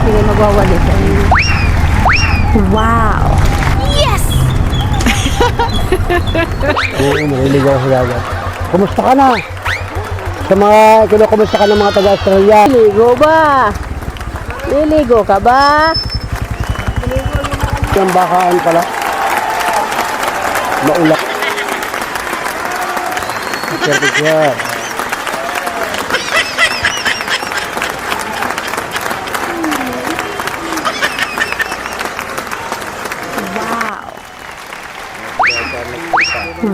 sila magwawalis. Wow! Yes! Oo, mahilig ako sa dagat. Kumusta ka na? Sa mga, kumusta ka ng mga taga-Australia? Liligo ba? Liligo ka ba? Yung bakaan pala. Maulak. Picture. Wow!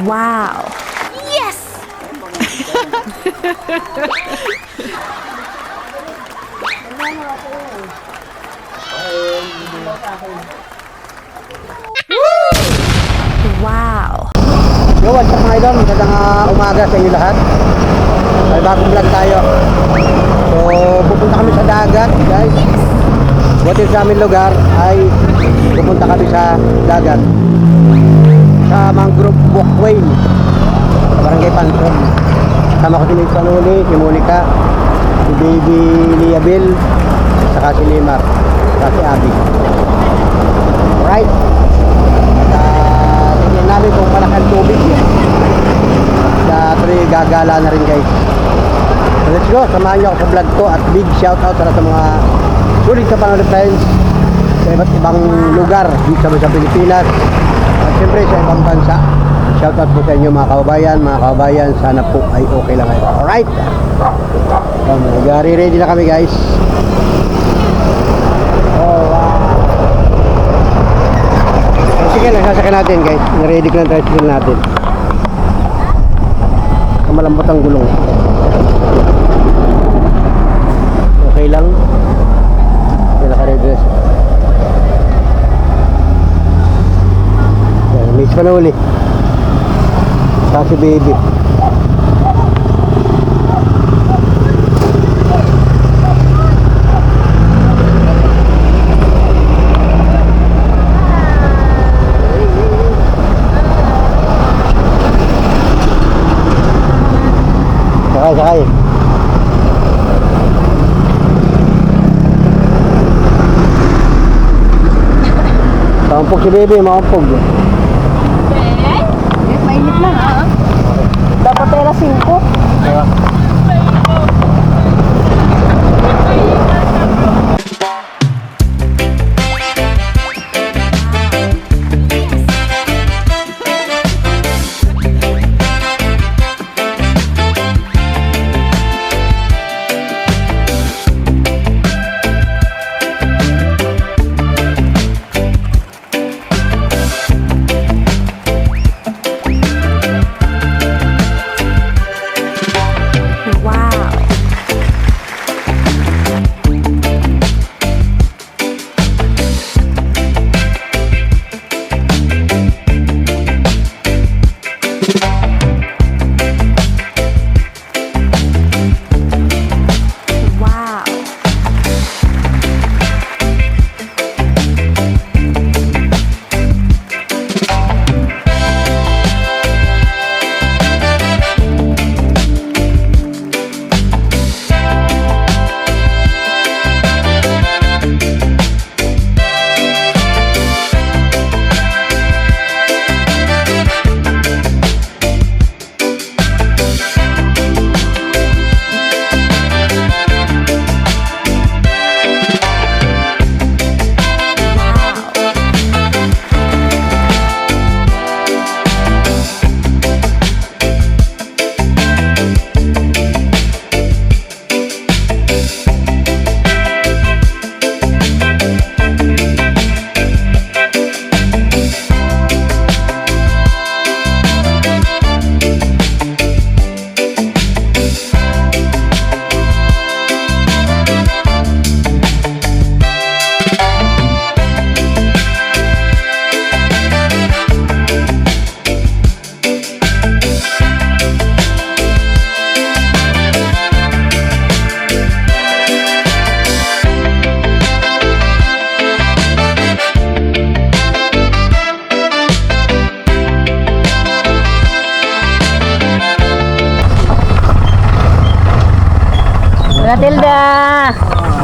Wow! Yes! Wow! Yo, what's up mga idol? Magandang umaga sa inyo lahat. May bagong vlog tayo. So, pupunta kami sa dagat, guys. Buti sa aming lugar ay pupunta kami sa dagat. Sa Mangrove Walkway sa Barangay Panson. Sama ko si Miss Panuli, si Monica, si Baby Liabil, saka si Limar, saka si Abby. Alright. Tingnan namin kung malaking tubig yan. Tuloy gagala na rin, guys. So let's go, samahan niyo ako sa vlog ko. At big shout out sa mga sulit sa Panolit Friends sa iba't ibang lugar dito sa Pilipinas at siyempre sa ibang bansa. Shout out po sa inyo mga kababayan. Sana po ay okay lang kayo. Alright, ready na kami, guys. Oh, wow. Sige lang, sasakyan natin, guys. Ready ko lang tricycle natin. Malambot ang gulong. Okay lang. Naka-redress. Miss pa na uli. Kasi baby. Sakay. Mampog si baby, mampog. Mainit lang ah. Dapat tela 5.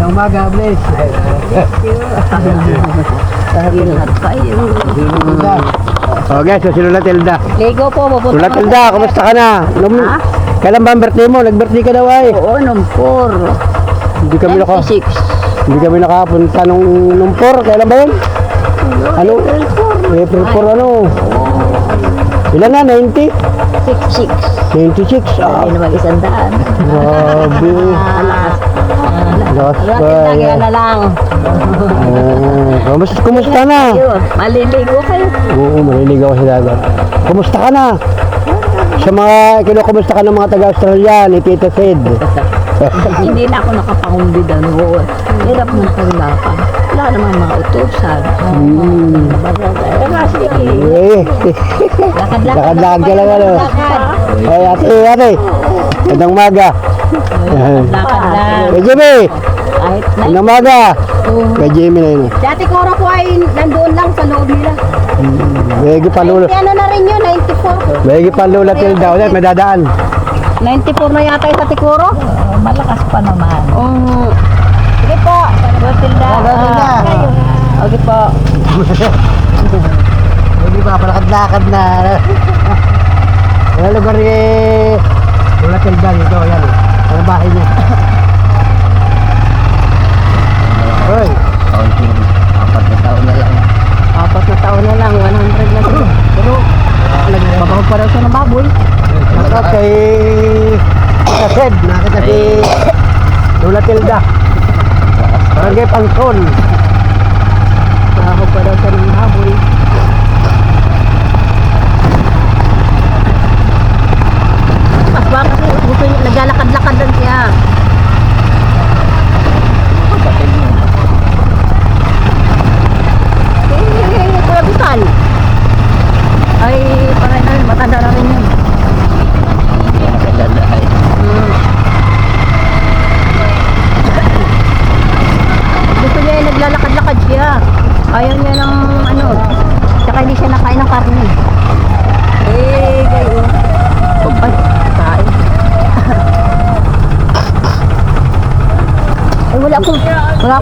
Magandang umaga, Blaze. Ingat kayo. Okay, so si Lola Tilda. Ligo po, pupunta Lola Tilda, kumusta ka na? Ha? Kailan ba ang birthday mo? Nag-birthday ka daw ay. Oo, numpor. Hindi kami 26. hindi kami nakapunta nung 4. Kailan ba yun? Ano? April 4 ano? Ilan na? 90? 66. 96? Ah, Hindi na mag-100. grabe. Alakas. Lakas pa. Kaya na lang. Kumusta na? Maliligo kayo. Oo, marinig ako sa dagat. Kumusta ka na? Sa mga, kumusta ka ng mga taga-Australia ni Tita Sid? Hindi na ako nakapangumbida noon. Hirap ng paglakan. Wala naman mga utusan. Lakad-lakad ka lang ano. Ay, ate. Magandang umaga. Lakad lang. Kay Jimmy. Kahit na. Magandang umaga. Kay Jimmy na yun. Dati Cora po ay nandoon lang sa loob nila. Mayagi pa lula. Ano na rin yun, 94. Mayagi pa lula Tilda ulit. May dadaan. 94 na yata yung sa Tikuro? Malakas pa naman. Sige po, Matilda. Okay po. Hindi ba, palakad-lakad na. Wala lugar ni Lola Tilda dito. Yan eh. Sa bahay niya. Hoy. Kaunting 4 na taon na lang. 4 na taon na lang, 100 na siya. Pero, nagbabaho pa daw siya ng baboy. Nakita kay Tita Sid. Nakita si Lola Tilda. Barangay Pangkon. Nagbabaho pa daw siya ng baboy. Mas ba kasi gusto niya, naglalakad-lakad lang siya. Kuya Butal. Ay, parang na rin, matanda na rin yun. Gusto niya yung naglalakad-lakad siya. Ayaw niya ng ano, tsaka hindi siya nakain ng karne. Kayo. Ay, kain. Ay, wala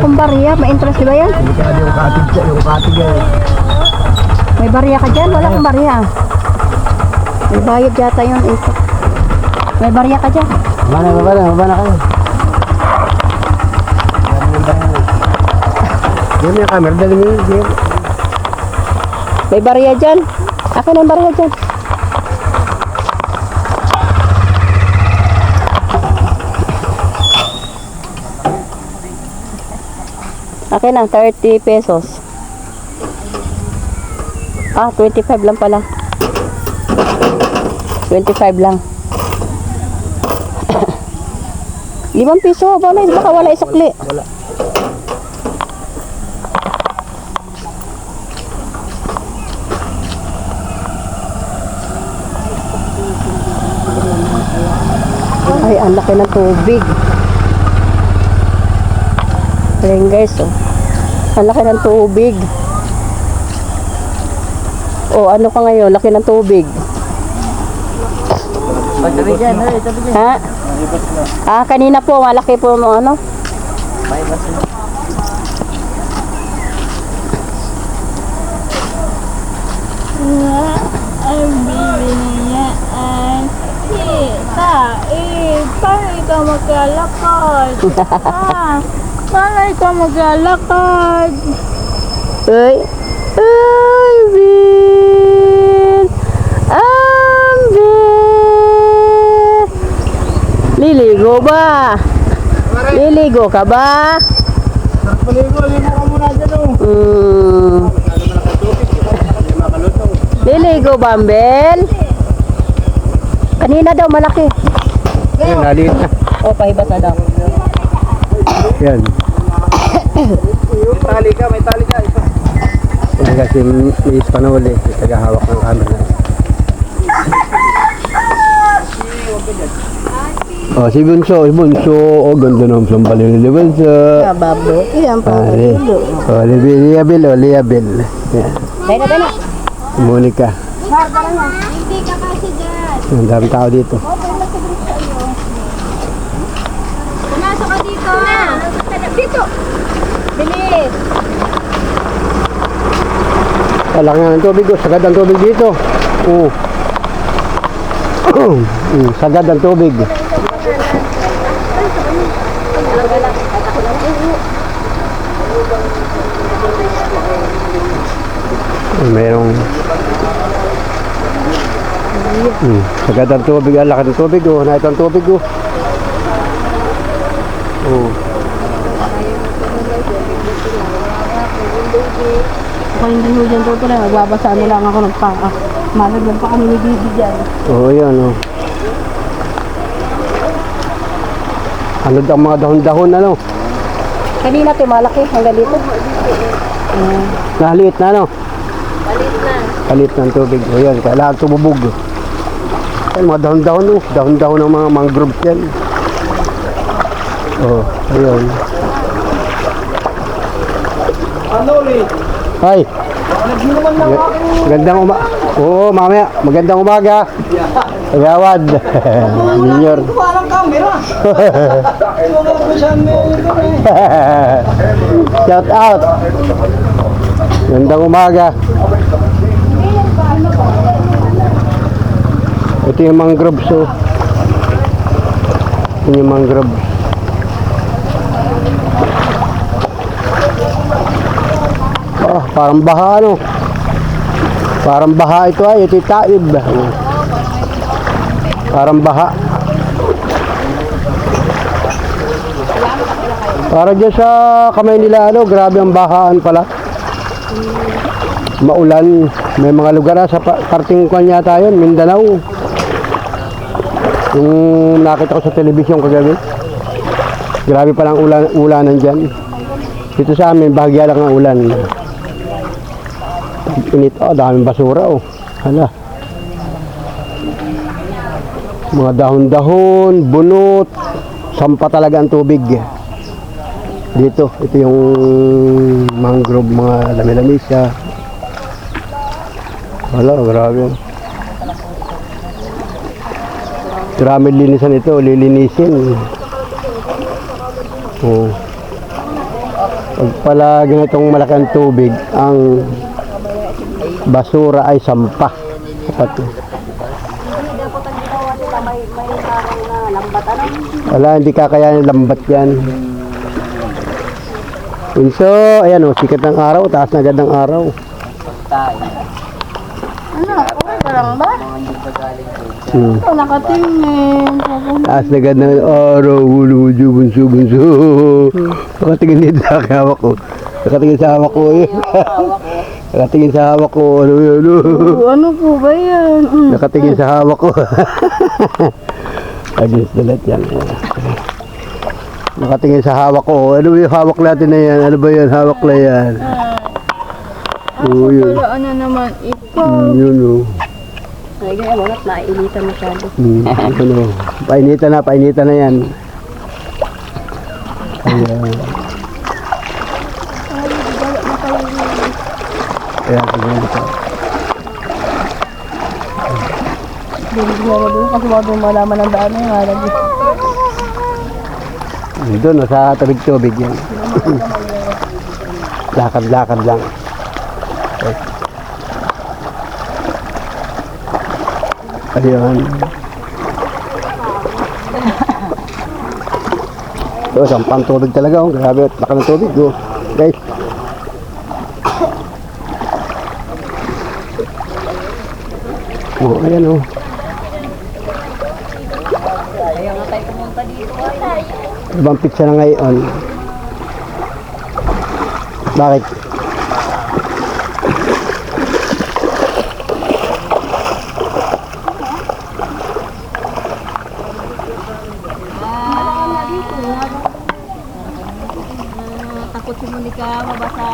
akong bariya. May interest ba yan? Hindi ka yung katig siya. Yung katig yan. May bariya ka dyan? Wala akong bariya. May bayad yata yun. Ito. May bariya ka dyan? Mabana kayo. Yan yung camera. Dali mo yun. May bariya dyan? Akin ang bariya dyan. Akin na, 30 pesos. 25 lang pala. 25 lang. 5 piso, baka wala isukli. Wala. Ay, ang laki ng tubig. Ayan guys, oh. Ang laki ng tubig. Oh, ano ka ngayon? Laki ng tubig. Ha? Kanina po, malaki po ano? Ang bibili niya ay kita. Paano ikaw maglalakad? Paano ikaw maglalakad? Ay, Alvin! Alvin! Liligo ba? Liligo ka ba? Ligo ka muna dyan o. Liligo ba, Ambel? Kanina daw malaki. Yan, naliit na. O, pahibasa daw. Yan. May tali ka. Yan kasi may Ispanol eh. Tagahawak ng camera. Oh, si Bunso. Oh, ganda ng sambali ni Bunso. Babo. Iyan Pare. Oh, Liabel. Yan. Dahil na. Monica. Hindi ka kasi dyan. Ang daming tao dito. Pumasok ka dito. Dito. Bilis. Laki nga ng tubig, oh. Sagad ang tubig dito. Oo. Sagad ang tubig. Mayroong sagad ang tubig, ang laki ng tubig, oh. Na ito ang tubig, oh. Oh. Kung hindi ho dyan po pala, magbabasa na lang ako ng paa. Malagyan pa kami ni Bibi dyan. Oo, yan, oh. Ano daw mga dahon-dahon, ano? Kanina ito malaki, hanggang dito. Nahaliit na, ano? Palit ng tubig. O yan, kailangan tumubog. Yan, mga dahon-dahon, oh. Dahon-dahon ng mga mangrove yan. Oh, ayun. Ay. Magandang Oo, mamaya. Magandang umaga. Agawad. Junior. Parang camera. Shout out. Magandang umaga. Ito yung mangroves, oh. Ito yung mangroves. Oh, parang baha, ano? Parang baha ito ay, ito yung taib. Parang baha. Para dyan sa kamay nila, ano, grabe ang bahaan pala. Maulan. May mga lugar na sa parting kwan yata yun, Mindanao. Yung nakita ko sa telebisyon kagabi. Grabe palang ulanan dyan. Dito sa amin, bahagya lang ang ulan. Init, oh, daming basura, oh. Hala. Mga dahon-dahon, bunot, sampa talaga ang tubig. Dito, ito yung mangrove, mga lami-lamisa. Hala, grabe. Grabe linisan ito, lilinisin. Oh. Pag pala ganitong malaking tubig, ang basura ay sampa. Wala, hindi kakayanin lambat yan. So, ayan o, sikat ng araw, taas na agad ng araw. Ano? Okay ka lang ba? Hmm. Ito nakatingin. Taas na agad ng araw, bunso, bunso, bunso. Nakatingin dito sa hawak ko. Nakatingin sa hawak ko, eh. Nakatingin sa hawak ko, ano yun, ano? Ano po ba yan? Nakatingin sa hawak ko. Against the light yan. Nakatingin sa hawak ko. Ano yung hawak natin na yan? Ano ba yan? Hawak na yan. Oo, yun. Wala ano naman ikaw. Yun, oh. Ay, kaya mo, naiinitan masyado. Ano, painitan na yan. Ayan. Ayan, tingnan ito. Hindi mo doon kasi wag mo malaman ang daan ng harap. Doon, sa tabig-tubig yan. Lakad-lakad lang. Okay. Ayun. Ito, sampang tubig talaga. Oh. Grabe, laki ng tubig. Oh. Guys. Oh, ayan oh. Kaya nga tayo pumunta dito ay. Ibang pizza na ngayon. Bakit? Takot si Monica mabasa.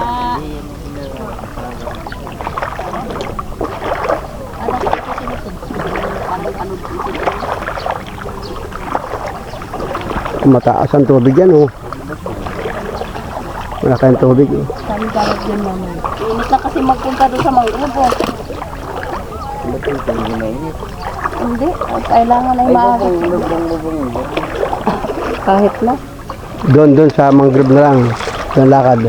Mataas ang tubig yan, oh. Malaki ang tubig, oh. Kami karat yan naman. Init na kasi magpunta doon sa mangrove. Hindi. Kailangan ay maaari. Kahit na. Doon sa mangrove na lang. Doon lakad.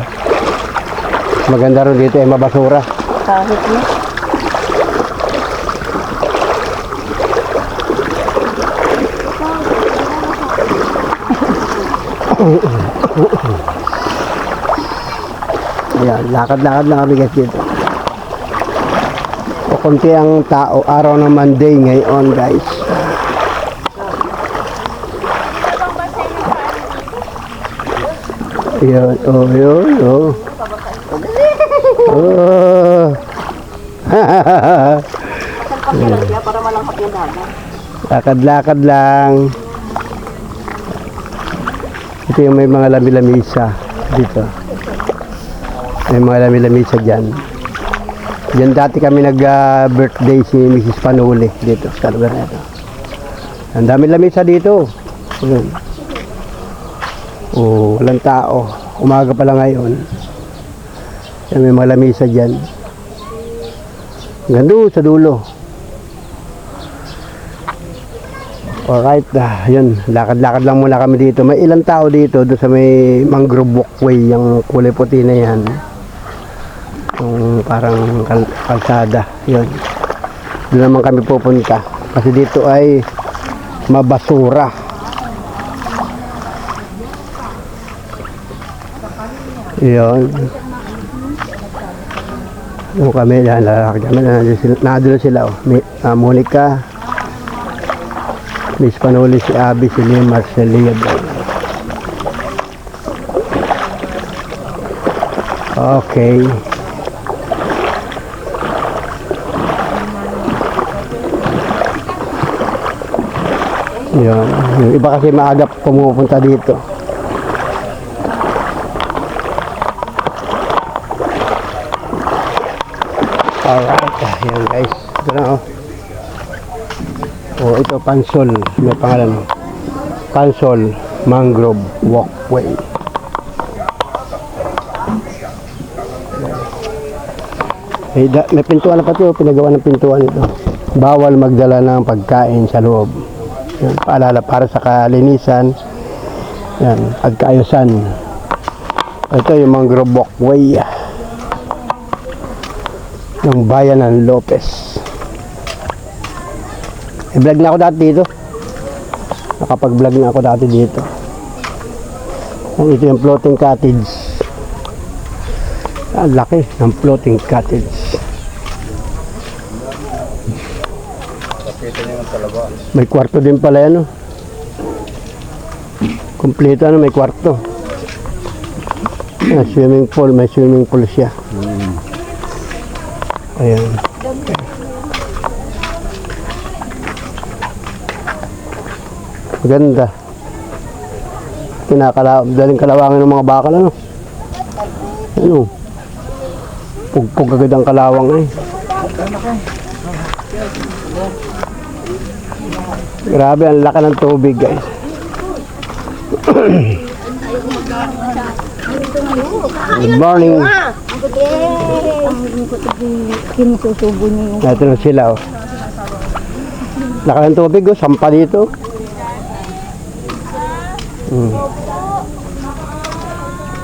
Maganda rin dito ay mabasura. Kahit na. Ayan, lakad-lakad lang kami guys dito. O konti ang tao, araw ng Monday ngayon guys. Ayan, yun, oh. Oh. Lakad-lakad lang. Ito yung may mga lami-lamisa dito. May mga lami-lamisa dyan. Diyan dati kami nag-birthday si Mrs. Panuli dito sa lugar na ito. Ang dami lamisa dito. Ayun. Oh, walang tao. Umaga pa lang ngayon. Yan, may mga lamisa dyan. Ganda sa dulo. Alright, yun. Lakad-lakad lang muna kami dito. May ilang tao dito doon sa may mangrove walkway, yung kulay puti na yan. Yung parang kalsada. Yun. Doon naman kami pupunta. Kasi dito ay mabasura. Yun. Yung kami, lalakad kami. Nandun sila. Oh. Monica, Miss Panuli, si Abby, si Liam, Marcelia. Okay. Yun. Yung iba kasi maaga pumupunta dito. Alright. Yan guys. Ito na oh. Oh, ito Pansol. May pangalan. Pansol Mangrove Walkway. May pintuan na pati oh. Pinagawa ng pintuan ito. Bawal magdala ng pagkain sa loob. Yan, paalala para sa kalinisan. Yan, pagkaayusan. Ito yung Mangrove Walkway. Yung bayan ng Lopez. I-vlog na ako dati dito. Nakapag-vlog na ako dati dito. Ito yung floating cottage. Ang laki ng floating cottage. May kwarto din pala yan. Kompleto may kwarto. Swimming pool, may swimming pool siya. Ayan. Maganda. Daling kalawangin ng mga bakal ano. Ano? Pugpug agad ang kalawang eh. Grabe, ang laki ng tubig guys. Good morning. Kinususubo niyo yung Ito na sila oh. Laki ng tubig oh, sampa dito.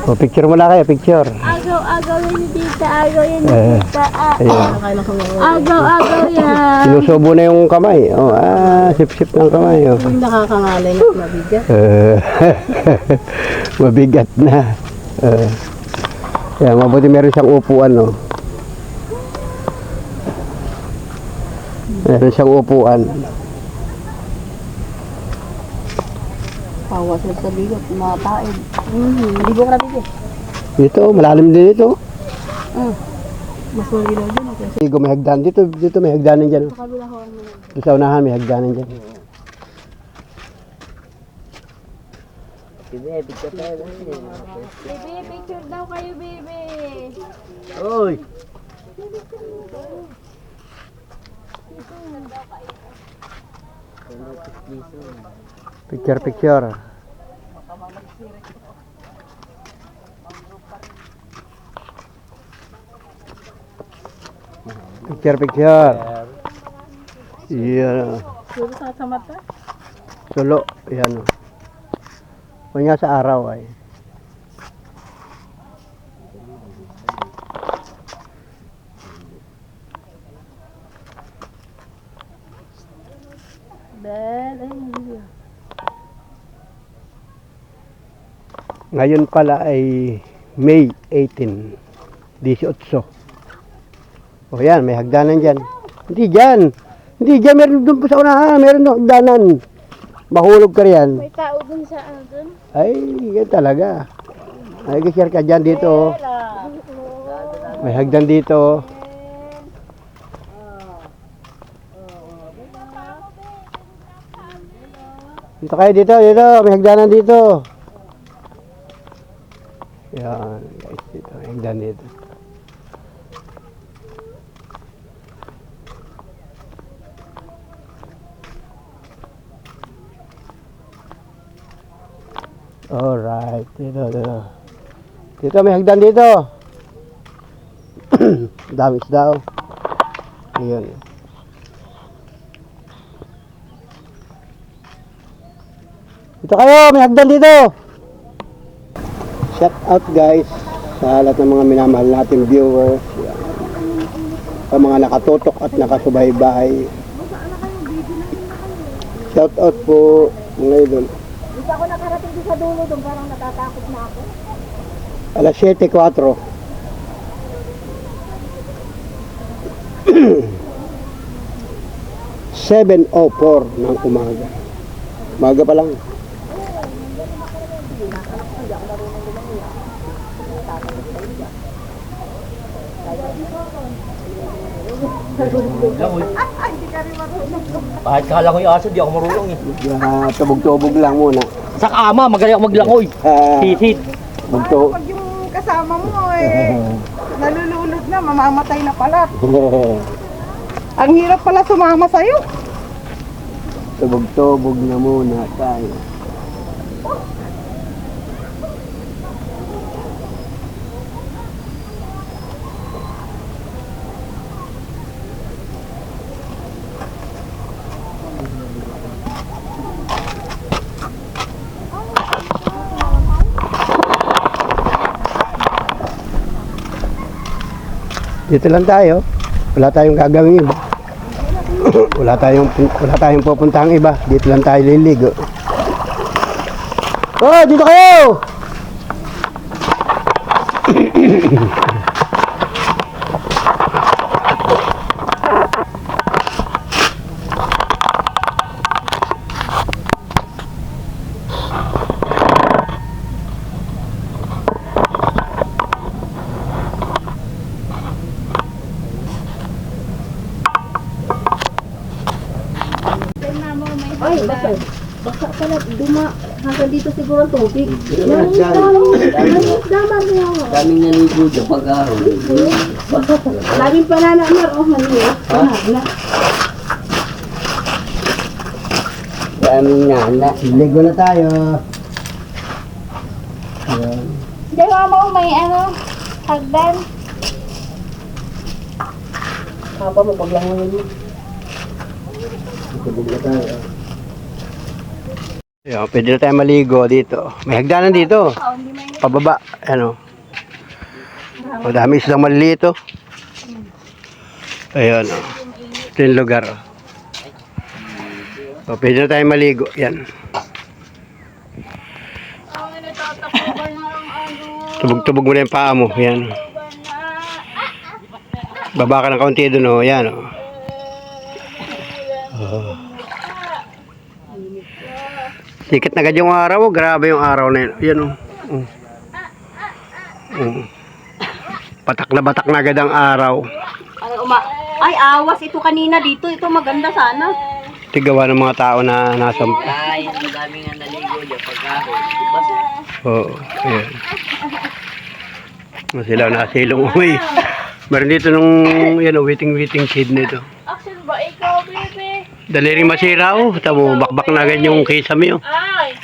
Oh, picture mo na kayo, picture. Agaw yun dito, agaw yun dito. Ayan. Agaw yan. Sinusubo na yung kamay. Oh, sip-sip ng kamay. Oh. Nakakangalay at mabigat. Mabigat na. Kaya mabuti meron siyang upuan. Oh. Meron siyang upuan. Pawas na sa bigot, mga paid. Ligo ka na bigyan. Dito, malalim din dito. Mas malilaw din ako. Dito may hagdan. Dito may hagdanan dyan. Sa kabila ko ano. Dito sa unahan may hagdanan dyan. Baby, picture daw kayo, baby. Oy! Picture, picture. Picture, picture. Iya. Suro sa mata. Solo. Yan. Kanya sa araw ay. Ngayon pala ay May 18, 18. O yan, may hagdanan dyan. Hindi dyan. Hindi dyan, meron doon po sa unahan. Meron doon hagdanan. Mahulog ka riyan. May tao dun sa ano dun. Ay, yan talaga. Ay, share ka dyan dito. May hagdan dito. Dito kayo dito. May hagdanan dito. Yan, guys, dito. May hagdan dito. Alright, dito. Dito, may hagdan dito. Dami isda. Ayan. Dito kayo, may hagdan dito. Shout out guys sa lahat ng mga minamahal nating viewers. Yan. Sa mga nakatutok at nakasubaybay. Shout out po mga idol. Hindi ako nakarating doon sa dulo doon, parang natatakot na ako. Alas 7:04. ng umaga. Umaga pa lang. Kahit kalangoy aso, di ako marunong eh. Tubog-tubog lang muna. Sa kama, magaling ako maglangoy. Hisit. Tubog-tubog. Pag yung kasama mo nalululog na, mamamatay na pala. Ang hirap pala sumama sa'yo. Tubog-tubog na muna tayo. Dito lang tayo. Wala tayong gagawin iba. wala tayong pupuntahang iba. Dito lang tayo liligo. Oh, dito kayo. Ay, baka pala hanggang dito siguro ang tubig. Daming naligo dyan pag-araw. Daming pananamar, oh, mali. Daming nana. Ligo na tayo. Hindi mo may ano, hagdan. Kapa mo paglangoy mo. Tubog na tayo. Ayan, pwede na tayo maligo dito. May hagdanan dito. Pababa. Ano. Madami isang maliliit oh. Ayan oh. Ito yung lugar oh. So, pwede na tayo maligo. Yan. Tubog-tubog mo na yung paa mo. Yan. Baba ka ng kaunti doon oh. Yan oh. Oh. Sikat na agad yung araw, grabe yung araw na yun. Yan Batak na agad ang araw. Ay, awas ito kanina dito. Ito maganda sana. Tigawa ng mga tao na nasa... Ay, ang dami nga naligo dyan pag-araw. Diba? Oo, ayan. Sila nasilong uwi. Meron dito nung waiting shed nito. Action ba ikaw, baby? Dali rin masira oh. Tamo, bakbak na agad yung kisame oh. Ay,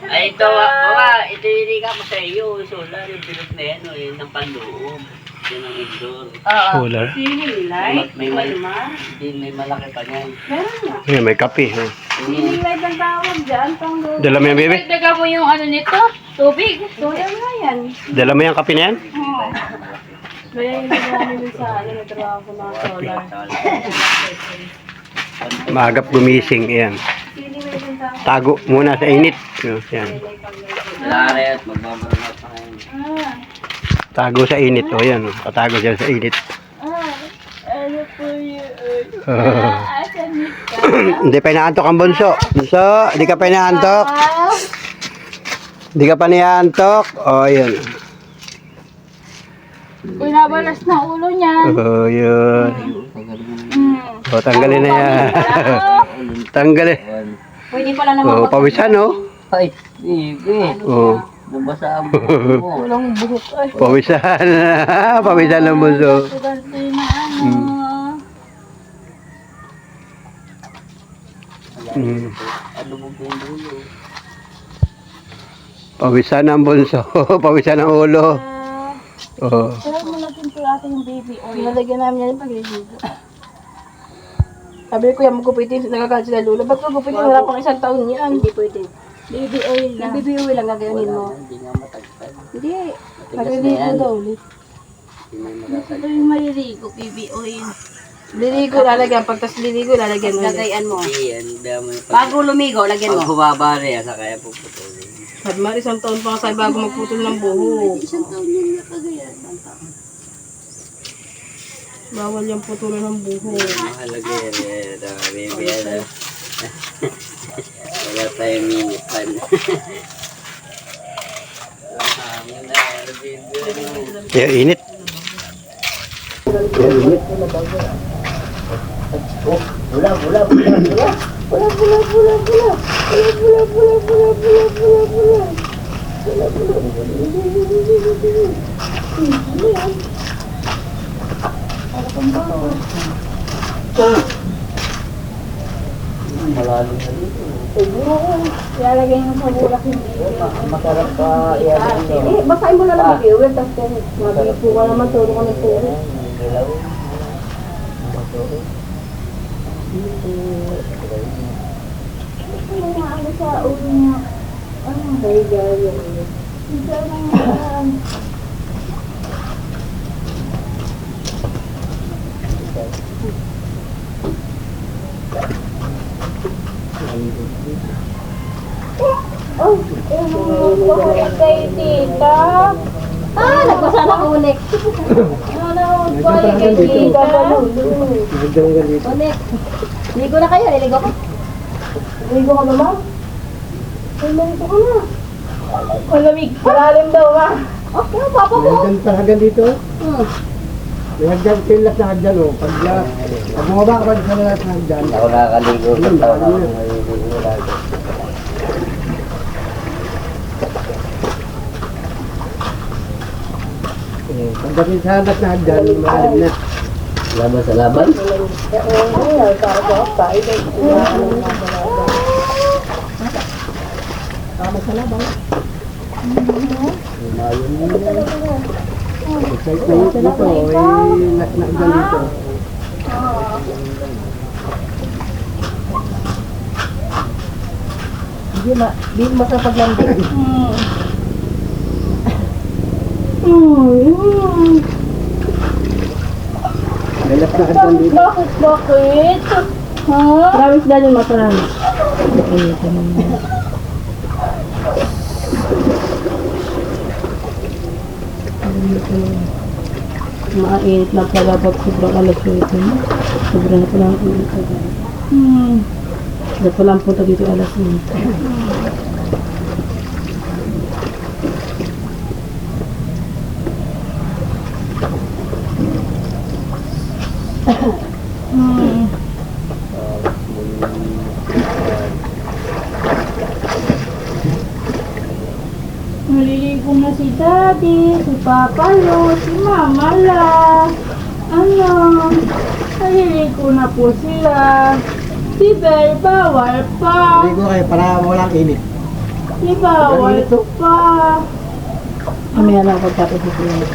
Ay, ito, ito hindi ka sa iyo. Solar, yung bilog na yan, yun ang panloob. Solar. Ceiling light? May malaki pa niyan. Meron nga. Ayan, may kape. Oh. Ceiling light ang tawag dyan. Dala mo yan, baby? Dagdagan mo yung ano nito, tubig. Solar nga yan. Dala mo yung kape na yan? Oo. Kaya yung ginawa nila sa ano, natrabaho ko ng solar. Maagap gumising. Ayan. Ceiling light ang tawag. Tago muna sa init. Oh, yan. Lari at magbabarunot pa kayo. Tago sa init. O yan. Tatago siya sa init. Ano po yun? Oh. Asan ni ka? Hindi pa inaantok ang bunso. Bunso, hindi ka pa inaantok. Hindi ka pa inaantok. O, yun. Uy, nabalas na ulo niyan. O, yun. O, tanggalin na yan. Tanggalin. Pwede pala naman O, pawisan, o. Ay, sige. O. Nabasa ang buhok mo. walang buhok. Ay, Pawisan. Pawisan ng bunso. ganti na ano. Mm. Ano mo ba yung dulo? Pawisan ng bunso. Pawisan ng ulo. O. Pero mo natin po ating baby oil. Nalagyan namin yan pag niligo. Sabi ko yan, magkupitin, nagagalit sila lula. Ba't magkupitin, wala pang isang taon yan. Hindi pwede. Baby oil lang. Baby oil lang gagayanin mo. Hindi nga matagpad. Hindi. Matigas na Magliligo yan. daw ulit. Hindi na magasag. Ito yung maliligo, baby oil. Liligo, lalagyan. Pagtas liligo, lalagyan mo. Lagayan mo. Hindi yan. Daya mo yung Bago lumigo, lagyan pag mo. hubabari, sa kaya puputulin. Sabi Mar, isang taon pa kasi bago magputol ng buhok. Isang taon yun na kagayan. Bawal yung putulan ng buhok. Mahalaga yan. Baby, ano. Wala tayong minipan. Kaya init. Malalim na dito. Lalagyan mo sa bulak hindi. Masarap pa iyan dito. Basahin mo na lang baby oil, tapos mabipo ka naman, turo ka ng turo. Galaw. Ano sa ulo niya? Ano? Kaya yun. Isa lang. Oh, kay tita. Nagbasa na unik. Nagkuhan kay tita. Unik. Ligo na kayo, niligo ko. Ligo ka ba, ma? Ligo ka na. Malamig. Malalim daw, ma. Okay, papa ko. Hanggang dito. May hagdan, pilas na hagdan, o. Pag bumaba ka sa lahat ng hagdan. Ako nakakaligo sa taon ako naliligo lagi. Pagdating sa lahat ng hagdan, malalim na. Laban sa laban? Excited na yun dito, last na hagdan dito. Hindi masapag lang din. May last na hagdan dito. Bakit? Ha? Promise dahil masarap. Mainit na pala pag sobrang alas ito. Sobrang na pala ang init. Dapat pala ang punta dito alas 8. Naliligo na si Daddy, si Papa Lo, si Mama La. Ano? Naliligo na po sila. Si Bel, bawal pa. Ligo kayo para walang init. Si bawal pa. Mamaya na pagkatapos ito yun.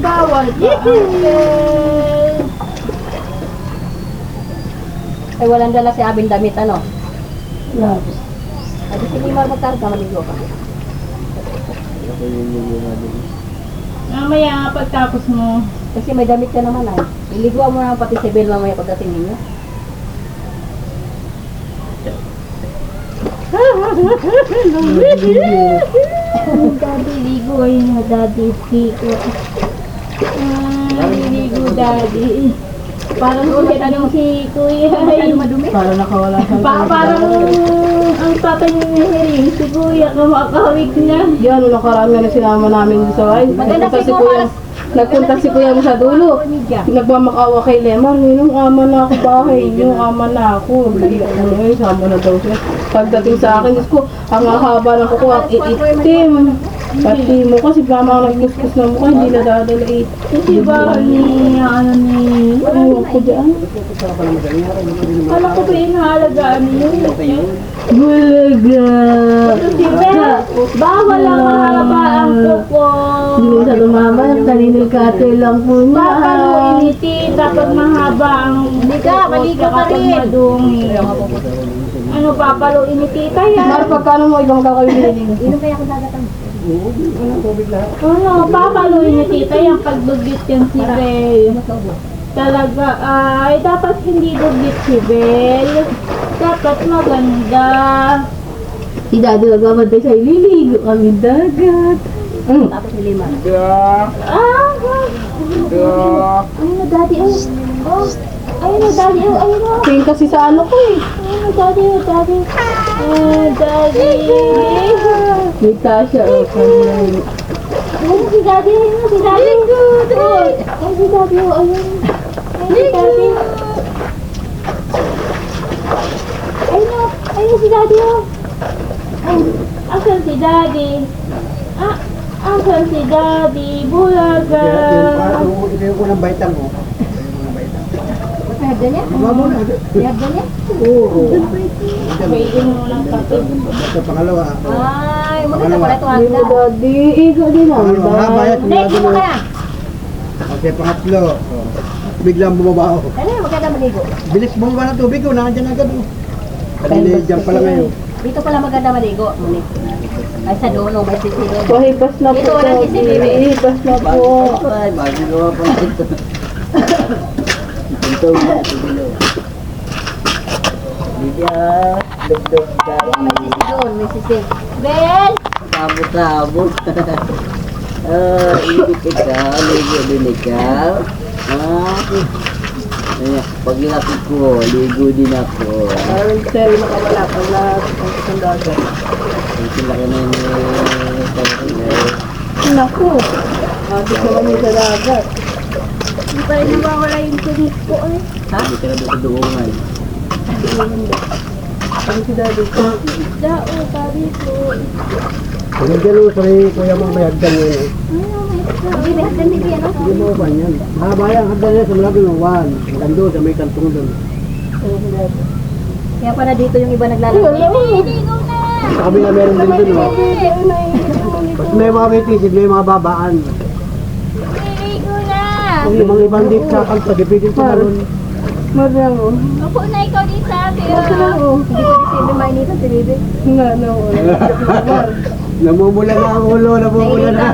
bawal pa, Uncle. Ay, walang dala si Abing damit, ano? No. Ay, di si Limar magkarga, maligo ka. Mamaya pagtapos mo. Kasi may damit ka naman ay. Iliguan mo naman pati si Bel mamaya pagdating ninyo. Daddy, ligo ay na daddy. Ligo. Ligo daddy. Parang ulit anong si Kuya ay Para nakawala sa parang ang tatay niya hihiring si Kuya kumakawig niya. Yan, nung nakaraan nga na sinama namin sa ay. Maganda Nagpunta si siguro Kuya. Nagpunta si Kuya mo sa dulo. Nagmamakawa kay Lemar. Yung ama na ako bahay. Yung ama na ako. Ngayon, sama na daw siya. Pagdating sa akin, Diyos ko, ang haba ng kuko, ang iitim. Pati mo kasi mama ang nagkuskus na mukha, hindi na dadala eh. Kasi ba ni ano ni Ewan ko dyan. alam ko ba inaalagaan niyo? Bulaga! Kasi bawal ang mahaba ang kuko. Hindi mo sa lumama, kaninikate lang po niya. Papaluiniti, dapat mahaba ang Hindi ka, maligo ka rin. madungi. Ano papaluiniti tayo? Mar, pagkano mo ibang kakay binili? Inom kaya kung dagatang. Ano, papaluiniti tayo ang pagbugit yan si Bel. Talaga ay dapat hindi dugit si Bel. Dapat maganda. Si Daddy nagmamantay sa'yo, liligo kami dagat. Tapos ni Limar. Ah, ayun na daddy, oh. Oh, ayun na daddy, oh, ayun na. Tingin kasi sa ano ko eh. Ayun na daddy, oh, daddy. Daddy. May Tasha, oh. Ayun si daddy, ayun si daddy. Oh, ayun si daddy, oh, ayun. Ayun si daddy. Ayun si daddy, oh. Ay, asan si daddy? Ah, asan si daddy? Bulaga. Ito yung unang baitang mo. Pwede niya? Pwede niya? Oo. Pwede mo lang kape. Ito pangalawa. Ay, maganda pala ito Hindi mo handa. Daddy, ikaw din ang Pangalawa, habayat. Hindi, kumo ka na. Okay, pangatlo. Biglang bumaba ako. Ano yung maganda maligo? Bilis bumaba ng tubig ko, nandiyan agad. Kanina dyan pala ngayon. Dito pala maganda maligo. Muli. Ay, sa dulo, may sisi doon. Pahipas na po, Ito, walang Daddy. sisig, eh. Pahipas na po. Ay, bago naman pa ito. Ito na, ito. Bigya, dugdug May sisi doon, may sisi. Bel! Sabot-sabot. Ibig ikaw, ligo din ikaw. Ayan, pag ilapit ko, ligo din ako. Parang sa'yo nakawala pag nakasang isang dagat. Ang laki na yung Naku, atis naman yung sa dagat. Hindi pa rin nawawala yung tunis ko eh. Hindi ka na dutungan. Ano si Daddy? Dao, sabi ko. Kung dyan sa kuya mong may hagdan yun. Hindi, may hagdan din yan, no? Hindi mo ba yan? Mahabayang hagdan yan sa malaki ng one. Hanggang doon sa may kantong doon. Kaya pala dito yung iba naglalaro. Ligo na! Sa kabila meron din doon. Oh. Mas may mga bitisid, may mga babaan. Ligo na! Yung mga ibang dito sa kalsa, dipidin sa malon. Marang oh. Opo na ikaw din sa akin. Marang oh. Hindi ko disipin mainitan si Bibi. Nga na oh. Namumula na ang ulo, namumula na.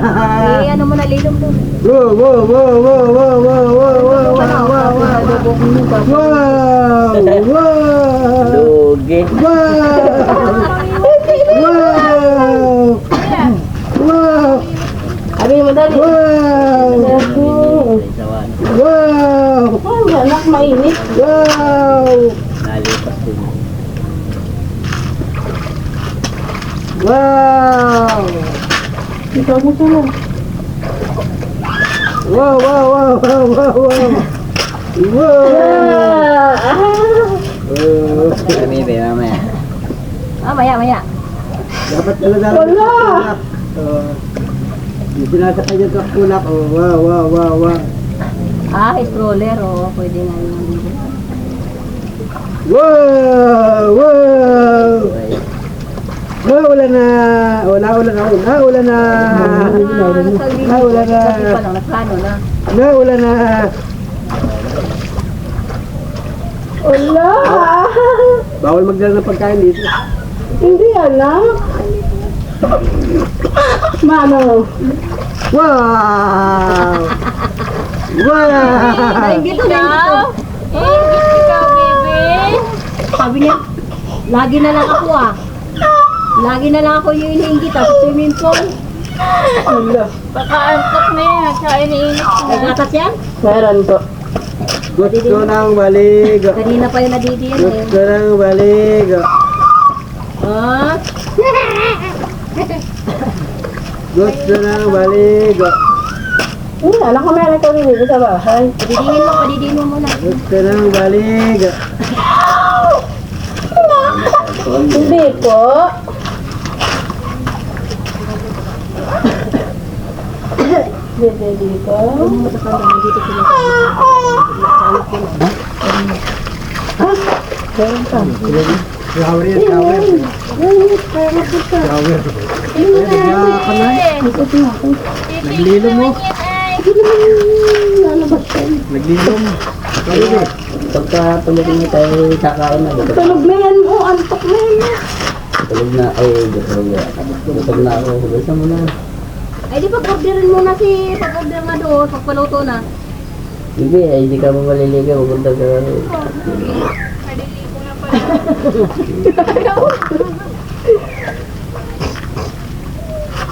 Eh, ano mo na lilong doon? Wow, wow, wow, wow, wow, wow, wow, wow, wow, wow, wow. Wow! Wow! Lugi. Wow! Wow! Wow! Abi mo Daddy. Wow! Sawan. Wow! Oh, anak mainit. Wow! Nalipas din. Wow! Ikaw mo sa lang. Wow, wow, wow, wow, wow, wow! Wow! Kami ba mamaya? Ah, maya. Dapat talaga. Wala! Sinasakay niya sa kulak. Oh, wow, wow, wow, wow. Ah, stroller, oh. Pwede nga yung Wow! Wow! Naulan na. Naulan na. Naulan na. Naulan na. Nagplano na. Naulan na. Wala! Bawal magdala ng pagkain dito. Hindi anak. Mano. Wow! Wow! Nainggit ikaw? Nainggit ikaw, baby? Sabi niya, lagi na lang ako Lagi na lang ako yung iniinggit sa swimming pool. Wala. Baka antok na yan. Tsaka iniinit May gatas yan? Meron po. Gusto nang maligo. Kanina pa yung nadidiyan eh. Gusto nang maligo. Ah? Gusto nang maligo. Hindi, anak ko meron ko rin sa bahay. Padidiin mo muna. Gusto nang maligo. Hindi po. Hindi ko. Shower yan, shower. Shower. Naglilom mo. Naglilom. Pagka pagdating niyo tayo kakain na. Tulog na yan mo, antok na yan. Tulog na. Ay, gutom na ako. Gusto mo na. Ay di pag-orderin muna pag-order na doon, pagpaluto na. Hindi, ay hindi ka mo maliligaw. Pupunta ka.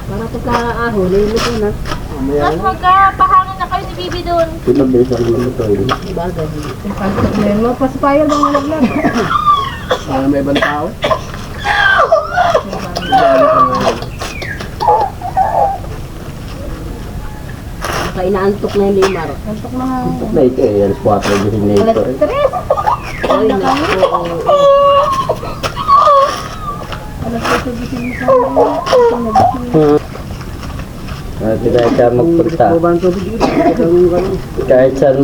Para pagka-aho, luluto na. Mas magkapahangin na kayo ni Bibi doon. Ito bilis ang luto. Yan mo, paspayal bang nalaglag. May ibang tao. Baka inaantok na yung limar. Antok na nga. Na ito eh. Alas 4 gising na ito. Ay, naku. Kahit saan magpunta. Kahit saan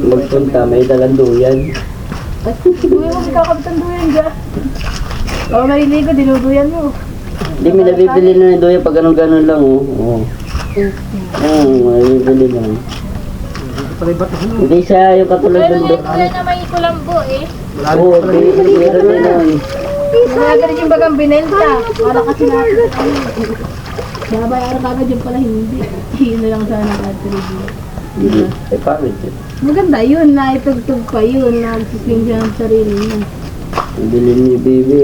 magpunta, may dalang duyan. Duyan mo, kakabitan duyan dyan. Oo, maliligo, dinuduyan mo. Hindi, may nabibili na ng duyan pag ganun-ganun lang. Oo. Nabibili na. Hindi siya yung katulad Pero ng ngayon wala na may kulambo eh. Oo, meron din nun. Mga ganun yung bagang binenta. Para kasi natin. Babayaran ka agad yung pala hindi. Yun na lang sana ang atribute. Hindi. Ay, pangit yun. Maganda yun, naitugtog pa yun, nagsising siya ang sarili niya. Ang bilhin ni Bibi,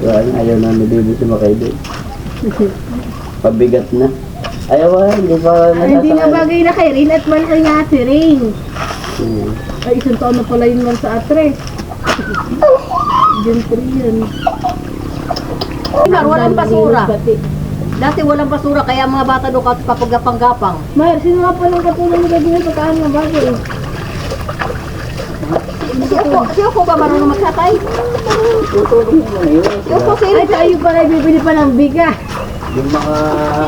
ayaw na ni Bibi sumakay doon. Pabigat na. Ayaw hindi pa Ay, hindi na bagay na kay Rin at man kay nga si Rin. Ay, isang taon na pala yun man sa atre. Diyan po yun. Limar, walang basura. Dati walang basura, kaya mga bata doon kapag-gapang-gapang. Mahal, sino nga po nang katulong nila din pagkaan ng bagay? Si Oko ba marunong magsatay? Tutulong mo na yun. Si Oko, si Ay, tayo pala bibili pa ng biga. Yung mga...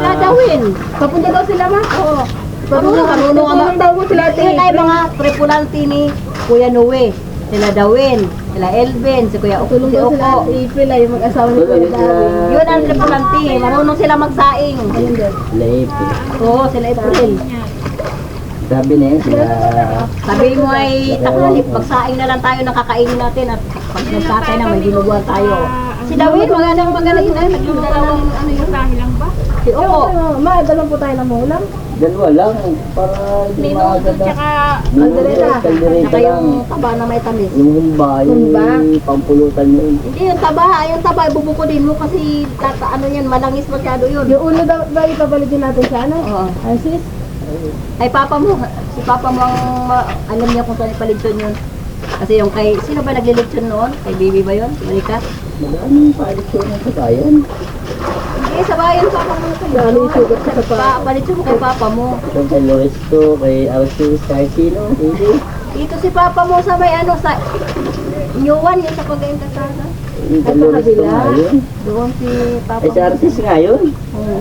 sila dawin. Papunta daw sila ma? Oo. Marunong ang daw sila Yun ay mga tripulante ni Kuya Noe. Sila Dawin, sila Elvin, si Kuya Oko, Tulong si daw sila Oko. April ay mag-asawa ni Kuya Darwin. Yun ang tripulante. Marunong sila magsaing. Ayun din. Laip. Oo, sila April. Sabi niya, sila... Sabi mo ay takalip, magsaing na lang tayo ng kakainin natin at pag nagkatay na may dinuguan tayo. Si Dawin, magaling na, nagluluto ng ano yun. Dahil lang ba? Si Oko. Ma, dalang po tayo ng ulam. Dalawa lang, para hindi Minuto maagad na. tsaka Kaldereta. Kaldereta Saka lang. yung taba na may tamis. Yung humba, Humba? yung pampulutan yun. Hindi, yung taba, bubukunin mo kasi ano yan, malangis masyado yun. Yung ulo daw ba ipabalikin natin sa ano? Oo. Ay sis? Ay, papa mo. Si papa mo ang alam niya kung saan ipalitsyon yun. Kasi yung kay, sino ba naglilitsyon noon? Kay baby ba yun? Malika? Maraming palisyon sa bayan. Hindi, sa bayan papa mo. Lalo yung sugat sa pa. Palitsyon mo kay papa mo. Yung kay Loresto, kay Alcis, kahit sino, hindi. Dito si papa mo sa may ano, sa Yuan, yung sa pagkain kasada. Yung kay Ay, Loresto pakabila. nga yun. Doon si papa Ay, si Artis nga yun. Oo.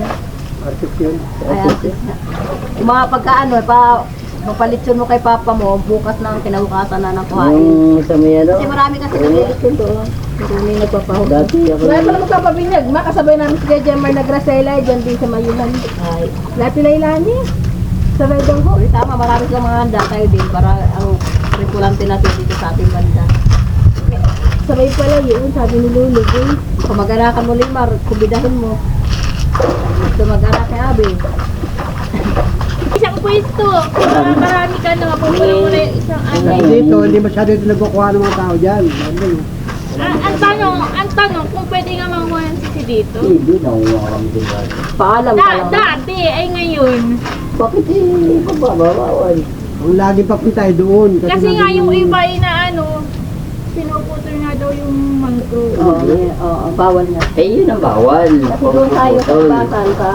Artist yun. Ay, artist na. Yung mga pagkaano, Mapalitsun mo kay papa mo, bukas na ang kinabukasan na ng kuhain. Yung sa may ano, Kasi marami kasi naglilitsun doon. Marami nagpapahod. dati ako Wala pala magpapabinyag. Makasabay namin si Jemmer na Gracela dyan din sa Mayunan. Ay, Lahat nila ilani. Sabay daw ho. okay, tama, marami silang mga handa tayo din para ang tripulante natin dito sa ating banda. Sabay pala yun, sabi ni Lulu. Eh. Kung mag-anakan mo, Limar, kubidahin mo. Gusto mag-anak kay Abi. Isang pwesto. Marami ka na. Mapupulo mo na yung isang ano. Dito, hindi masyado ito nagkukuha ng mga tao dyan. Ang tanong, kung pwede nga manguha ng sisi dito. hindi na umakam din ba? Paalam ka lang. Dati, ay ngayon. Bakit eh, pababawal? Ang lagi papunta ay doon. Kasi nga nandun yung iba ay na ano, pinuputol nga daw yung mangrove. Oo, bawal nga. Eh, yun ang bawal. Kasi doon tayo sa batan, sa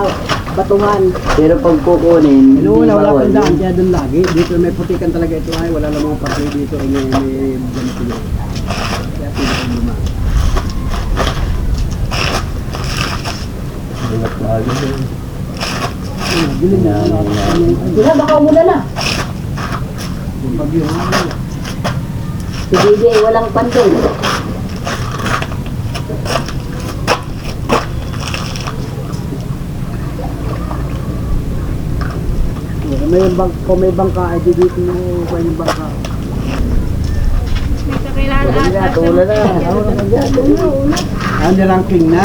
batuhan. Pero pag kukunin, Ano, hindi wala bawal. pang daan, kaya doon lagi. Dito may putikan talaga ito ay, wala namang papel dito. May ganito na. Kaya pinaka-luma. Bilhin na. Sila, baka umulan na. Yung bagyo. Si DJ, walang pandong. Kung may bangka, ay di dito mo pa yung bangka. May kakilala Wala, ata. tula na. Ah, niranking na.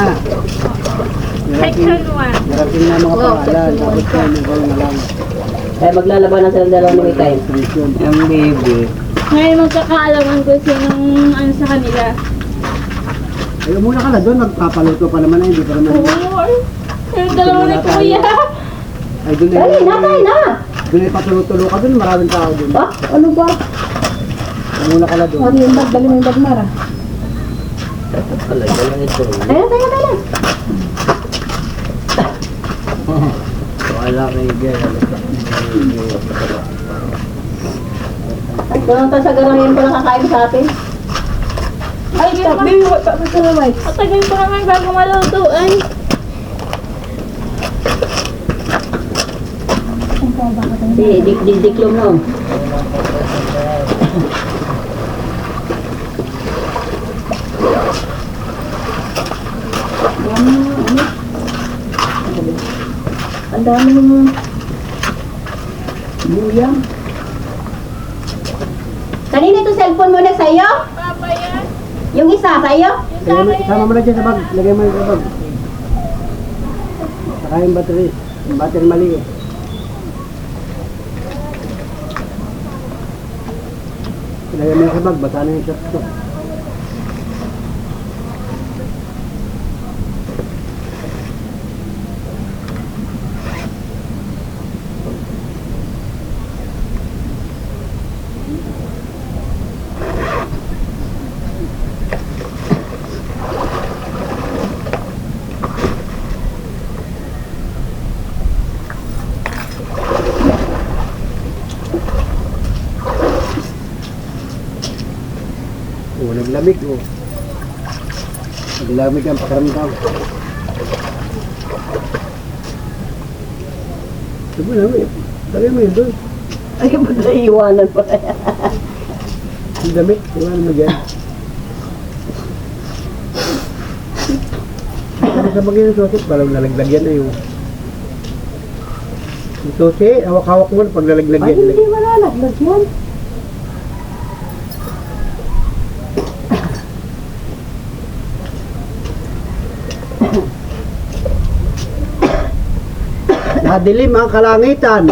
Section 1. Niranking na mga pangalan. Tapos yan, yung gawin na lang. Kaya maglalaban na silang dalawa ni Mikay. Expression. Ang baby. Ngayon magkakaalaman ko sinong ano sa kanila. Ay, muna ka na doon. Magpapaluto pa naman na. Hindi pa naman. Oo. Yung dalawa ni Kuya. Ay, doon Dali, natay na! Doon ay patulo-tulo ka doon. Maraming tao doon. Ah, ano ba? Muna ka na doon. Ano yung bag? Dali mo yung bag, Mara. Talaga lang ito. Tayo, tayo, tayo. Wala kay girl. Ay, doon tayo sa garahin pa nakakain sa atin. Ay, yun pa. Baby, wala pa sa lamay. Matagal pa naman bago maluto. Ay. Si, diklom no. Ang dami mo. Buyang. Kanina itong cellphone mo na sa'yo? Papa yan. Yung isa sa'yo? Sama mo na dyan sa bag. Lagay mo yung sa bag. Saka yung battery. Yung battery mali eh. Lagay mo yung sa bag. Basa na yung shot ko. Oh, naglamig oh. Naglamig ang pakaramdam. Sabi na mo, lagay mo yun doon. Ay, ba't naiiwanan pa kaya? Ang damit, iwanan mo dyan. Ano sa bagay ng sosit, parang nalaglagyan na yung... Yung sosi, hawak-hawak mo pag nalaglag Ay, yan. hindi malalaglag yan. Nadilim ang kalangitan.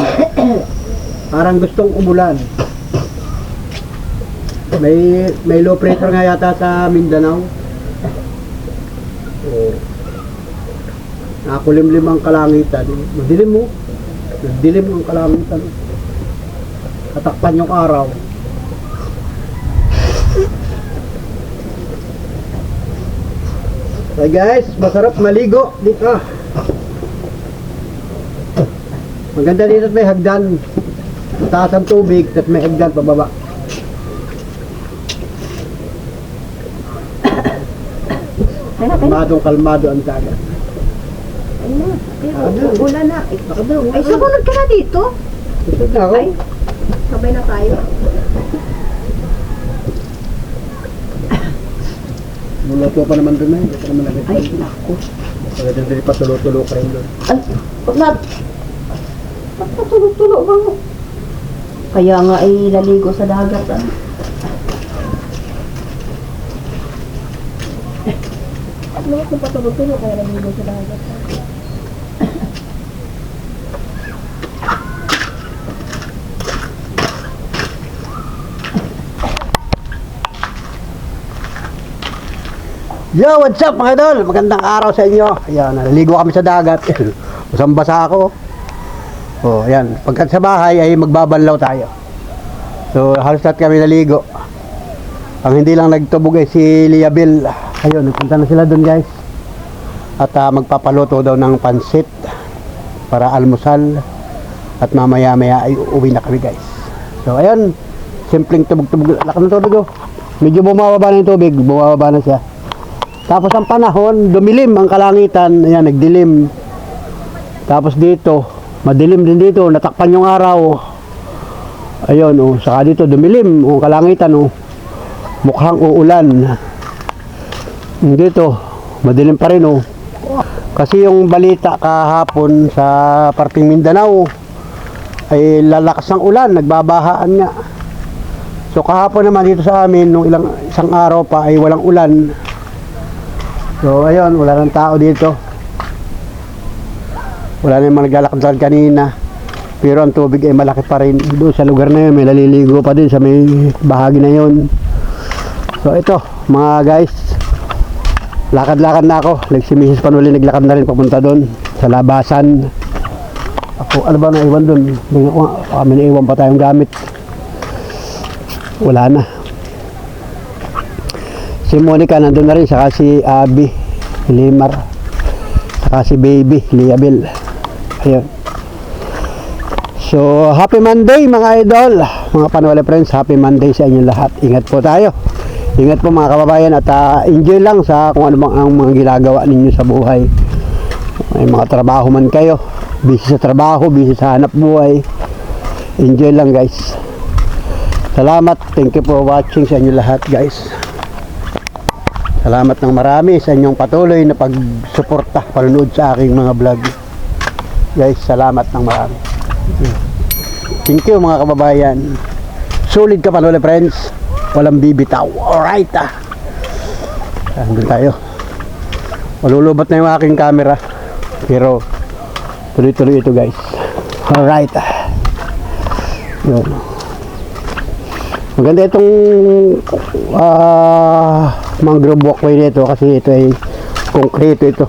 Parang gustong umulan. May low pressure nga yata sa Mindanao. Oh. Nakulimlim ang kalangitan. Madilim mo. Nagdilim ang kalangitan. Tatakpan yung araw. So guys, masarap maligo dito. Maganda dito at may hagdan. Taas ang tubig at may hagdan pababa. Kalmado ang dagat. Ulan na. Ay, sumunod ka na dito. Gusto na ako. Sabay na tayo. Luluto pa naman doon eh. Hindi pa naman agad. Ay, naku. Pagdating din pa tulo-tulo ka rin doon. Ay, wag patulog-tulo ba mo? Kaya nga ay naligo sa dagat. Ano kung patulog-tulo kaya naligo sa dagat? Yo, what's up mga idol? Magandang araw sa inyo. Ayan, naliligo kami sa dagat. Usang basa ako. Oh, ayan. Pagkat sa bahay ay magbabanlaw tayo. So, halos lahat kami naligo. Ang hindi lang nagtubog ay si Liabel. Ayun, nagpunta na sila doon guys. At magpapaluto daw ng pansit para almusal. At mamaya-maya ay uuwi na kami guys. So, ayun. Simpleng tubog-tubog. Laki ng tubig oh. Medyo bumababa na yung tubig. Bumababa na siya. Tapos ang panahon, dumilim ang kalangitan, ayan, nagdilim. Tapos dito, madilim din dito, natakpan yung araw. Ayun, oh, saka dito dumilim ang kalangitan, oh. Mukhang uulan. Dito, madilim pa rin, oh. Kasi yung balita kahapon sa parting Mindanao ay lalakas ng ulan, nagbabahaan nga. So kahapon naman dito sa amin, nung isang araw pa ay walang ulan. So ayun, wala nang tao dito. Wala na yung mga naglalakad kanina. Pero ang tubig ay malaki pa rin. Doon sa lugar na yun, may naliligo pa din sa may bahagi na yun. So ito, mga guys, lakad-lakad na ako. Like si Mrs. Panuli, naglakad na rin papunta doon sa labasan. Ako, ano ba naiwan doon? Kami naiwan pa tayong gamit. Wala na. Si Monica nandun na rin, saka si Abby, Limar, saka si Baby, Liabel. Ayun. So, happy Monday mga idol, mga Panwala friends, happy Monday sa inyong lahat. Ingat po tayo. Ingat po mga kababayan at enjoy lang sa kung ano bang ang mga ginagawa ninyo sa buhay. May mga trabaho man kayo, busy sa trabaho, busy sa hanap buhay. Enjoy lang guys. Salamat, thank you for watching sa inyong lahat guys. Salamat ng marami sa inyong patuloy na pagsuporta, panunood sa aking mga vlog. Guys, salamat ng marami. Thank you mga kababayan. Solid ka Panwala friends. Walang bibitaw. Alright Andun tayo. Malulubat na yung aking camera. Pero tuloy-tuloy ito guys. Alright Yun. Maganda itong mangrove walkway nito kasi ito ay concrete ito.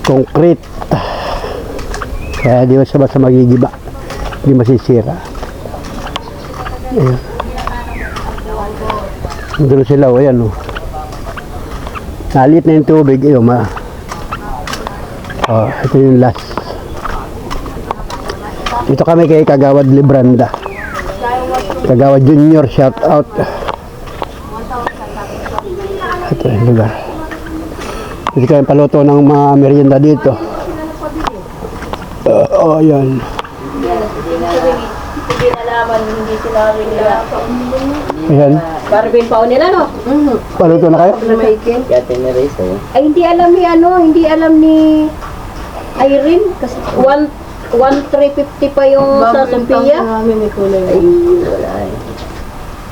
Concrete. Kaya di basta magigiba. Hindi masisira. Ayan. Doon sila, ayan o. Nalit na yung tubig. Ito yung last. Ito kami kay Kagawad Libranda. Kagawad Junior, shout out. Ito yung lugar. Ito kayo paluto ng mga merienda dito. Ayan. Hindi na naman, hindi sinabi nila. Ayan. Barbin pa nila, no? Paluto na kayo? Kaya tinirace eh. Ay, hindi alam ni hindi alam ni Irene. Kasi 1,350 pa yung sa Sophia. Ay, wala eh.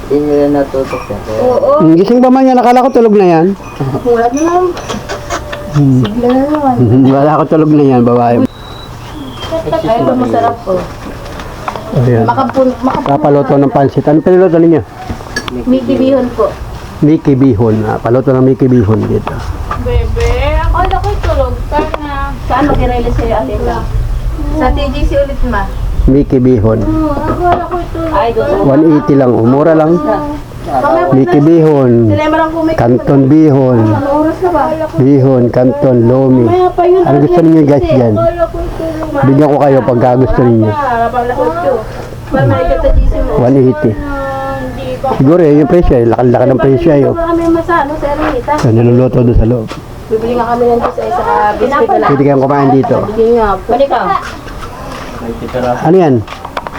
Hindi nila natutok yan. Oo. Gising pa man yan, nakala ko tulog na yan. Wala na lang. Sigla na naman. Wala ko tulog na yan, babae. Ay, ito masarap po. Ayan. Papaluto ng pansit. Ano piniluto ninyo? Mickey Bihon po. Mickey Bihon. Paluto ng Mickey Bihon dito. Bebe, akala ko tulog ka na. Saan mag-release sa'yo, Alita? Sa TGC ulit ma. Mickey Bihon. Akala ko tulog. Ay, gusto. 180 lang. Mura lang. Mickey Bihon. Canton Bihon. Oras na ba? Bihon, Canton, Lomi. Ano gusto niyo guys dyan? Bigyan ko kayo pagka gusto niyo. 180. Siguro yung presyo ay laki-laki ng presyo ay. Kami masano, Sir Rita. So, niluluto doon sa loob. Bibili nga kami ng sa isa biscuit na lang. Pwede kayong kumain dito. Balik ka. Ano yan?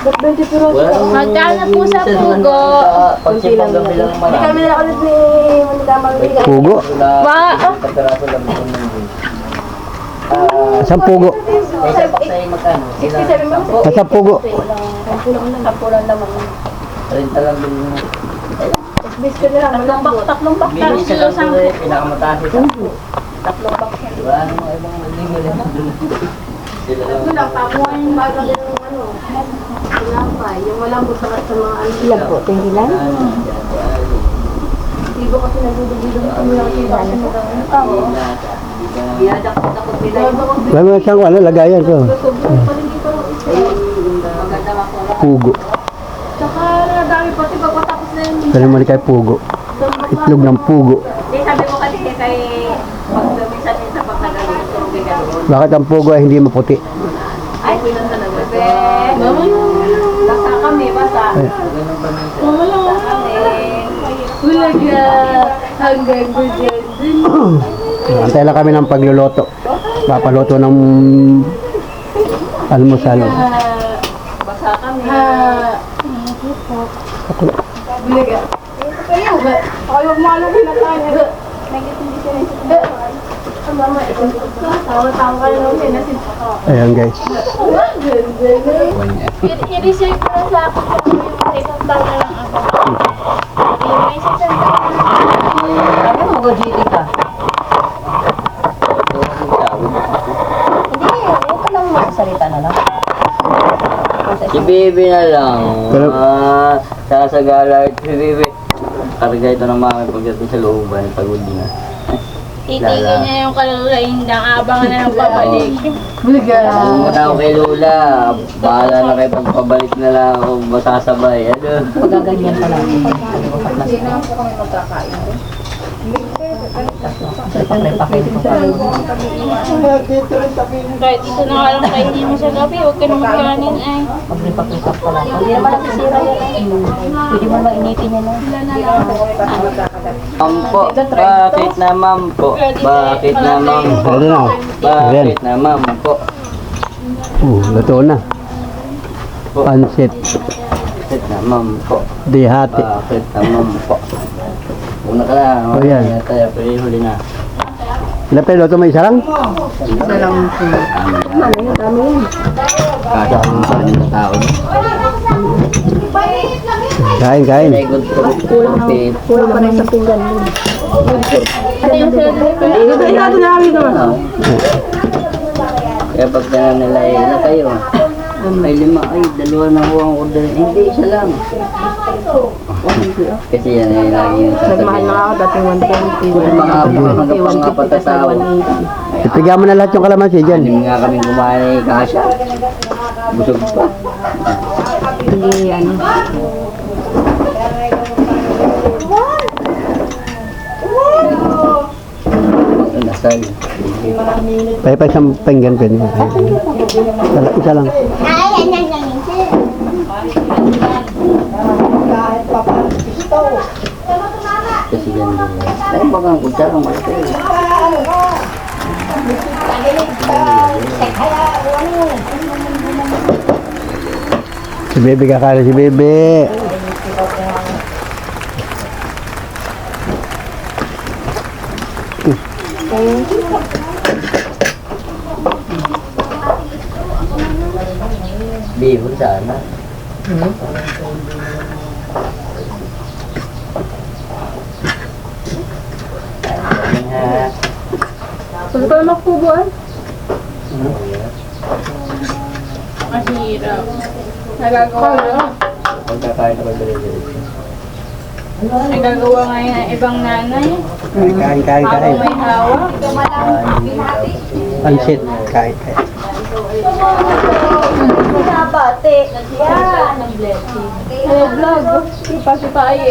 Magkano po sa pugo? Pagsipag kami lang marami. Pugo. Pagkaraso lang po ng Isang pugo. Say magkano? 67 ba? Isang pugo. Renta lang din mo. Tatlong bak. Bilis sa lang po pinakamataas isa. Tatlong box. Wala namang ibang ligo rin doon. Sila lang. Yung malambot sa mga ano. Ilan po? 20 lang? Ibo kasi nagdudugidog kami lang Wala mo siyang ano, lagayan ko. Pugo. Tsaka dami pati pagkatapos na yun. Kaya naman kay pugo. Itlog ng pugo. Di sabi ko kasi kay pagdumisan din sa pagkagaling tulog kay gano'n. Bakit ang pugo ay hindi maputi? Ay, pilang talaga. Basa kami, basa. Basa kami. Ulaga. Hanggang gudyan din. Antay lang kami ng pagluluto. Papaluto ng almusal. Basa kami. Ulaga. Ayaw malaki na tayo. Tawa-tawa ka lang din. Ayan guys. I-reserve ko na sa akin yung isang taon na lang ako. May isang taon na lang. Ano mo GT ka? Hindi, huwag ka lang magsalita na lang. Si Bibi na lang. Pero- Sasagala. Si Bibi. Karga ito ng mami pagdating sa looban. Pagod na. Titigil niya yung kalulain lang, abangan na ng pabalik. Pumunta ako kay Lola. Bahala na kayo pagpabalik na lang ako masasabay. Ano? Pagaganyan pa lang. Kahit ito na nga lang kainin mo sa gabi, huwag ka na magkanin ay. Magripak-ripak pa lang. Hindi naman nagsisira yan. Pwede mo mainitin yan. Mampo, bakit na mampo? Bakit na mampo? Pwede na. Ayan. Bakit na mampo? Luto na. Pansit. Bakit na mampo? Dihati. Bakit na mampo? Una ka na. Oh, yan. Tayo, pero huli na. Ilan pa luto? May isa lang? Kada kung saan yung tao. Kain, kain. Very good to repeat. Kulang pa rin sa pinggan mo. Ate yung sila Kaya pag nila na kayo. May 5 ay 2 na huwag ang order. Hindi, isa lang. Kasi yan ay lagi yung sasabihin. ako dating Mga patatawa. Ipigyan mo na lahat yung kalamansi dyan. Hindi nga kami kumain ni Kasha. Busog pa. Hindi ano. Nasal. Pwede pa isang pinggan pwede. Isa lang. Kasi yan din. Ay, baka ang kutsarang malaki. Si Bebe kakain si Bebe. Bihon sana. Pwede pa naman magpubuan. mahirap. Nagagawa nga. Pagkakain ko dali-dali. Nagagawa ngayon ng ibang nanay. Kain, kain, Habang kain. may hawak. Pansit. Kain, kain. Hello vlog. Ipasok tayo.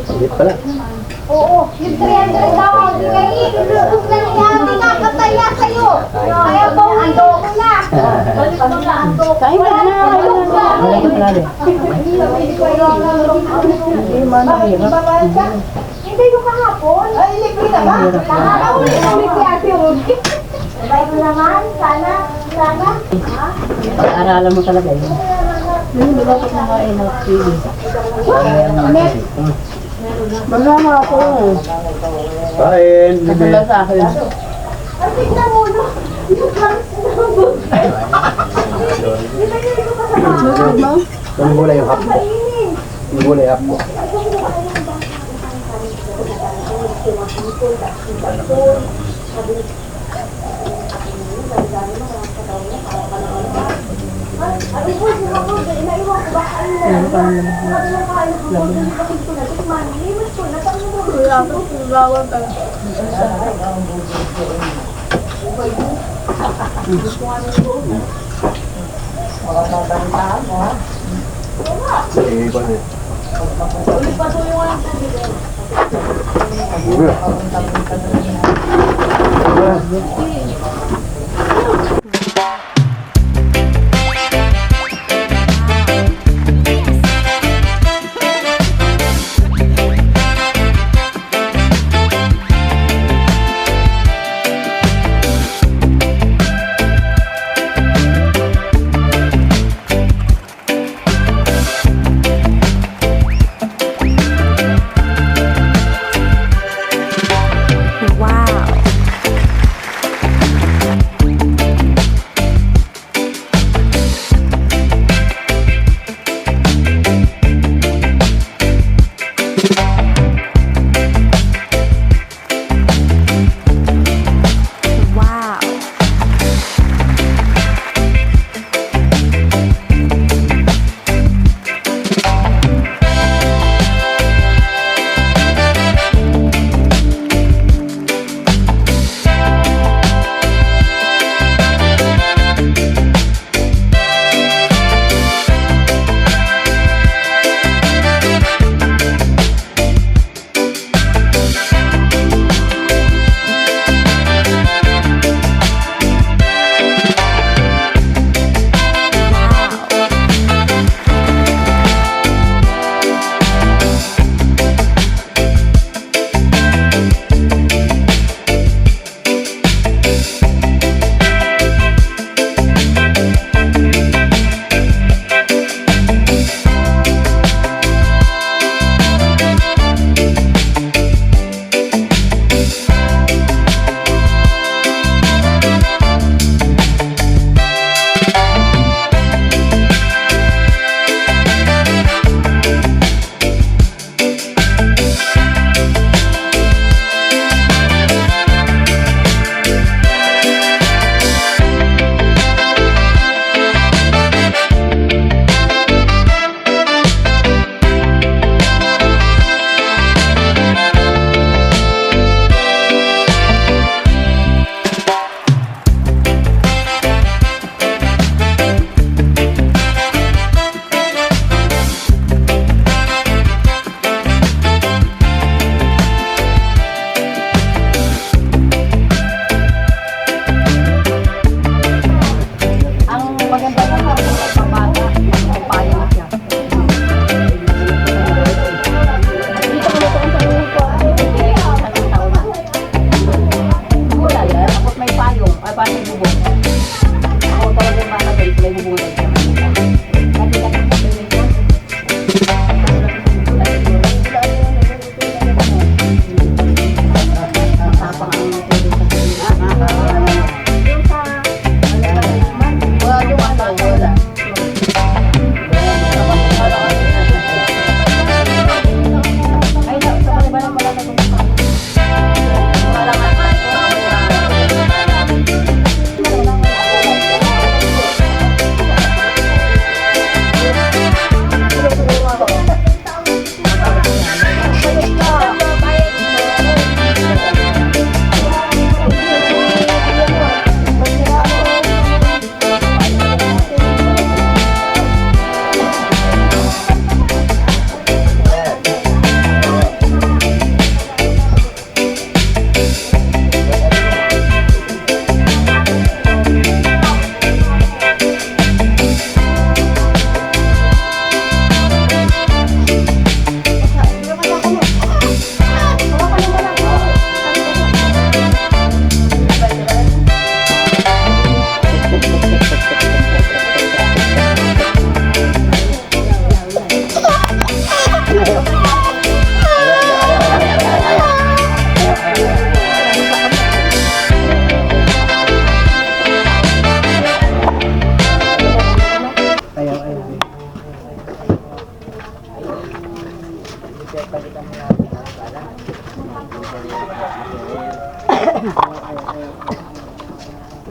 Pansit pala. Oo, yung 300 daw, hindi kayo ilulog na niya, hindi nakataya sa'yo. Kaya ba, ando ko na. Balik ko na, ando ko. Kain ka na. Hindi yung kahapon. Ay, libre na ba? Kahapon, libre ate Rudy. Sabay ko naman, sana. Pag-aralan mo talaga yun. Hindi ba dapat nakain ng TV? Masama ako. Kain, Kasala sa akin. Yung gulay yung hapko. Yung gulay hapko. Sige, iba na.